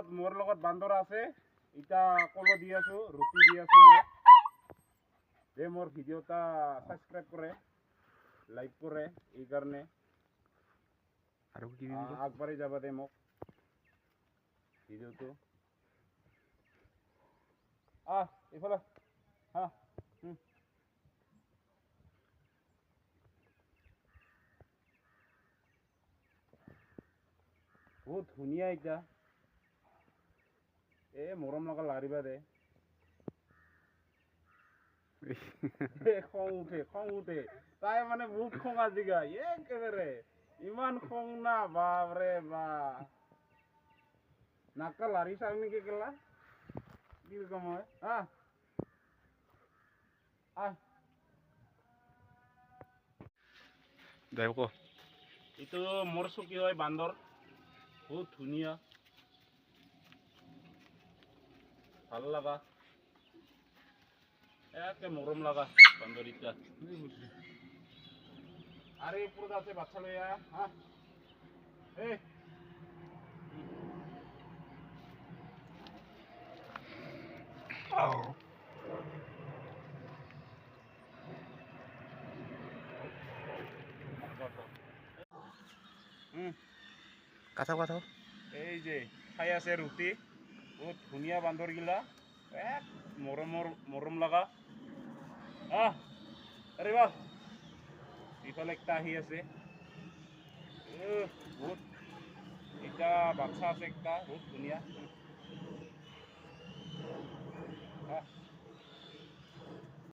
লগত বান্দৰ আছে ইটা কলো দি আছো ৰুটি দি আছো মই যে মোৰ ভিডিওটা সাবস্ক্ৰাইব কৰে লাইক কৰে এই কাৰণে আৰু কি আগবাঢ়ি যাব দে মোক ভিডিওটো এইফালে বহুত ধুনীয়া এটা মৰম লগা লাৰিবা দে খং উঠে তাই মানে বহুত খং আজিগা একেবাৰে ইমান খং না বাপৰে বা নাকা লাৰি চাও নেকি কেলা কি কম মই এইটো মোৰ চকী হয় বান্দৰ বহুত ধুনীয়া ভাল লাগা একে মৰম লাগা বান্দৰিটা আৰে উপৰ আছে বাচ্চা লইয়া এই কথা এই যে খাই আছে ৰুটি বহুত ধুনীয়া বান্দৰ গিলা এক মৰম লাগা আরে বাহ ইফালে একটা আহি আছে বহুত এটা বাচ্চা আছে একটা বহুত ধুনীয়া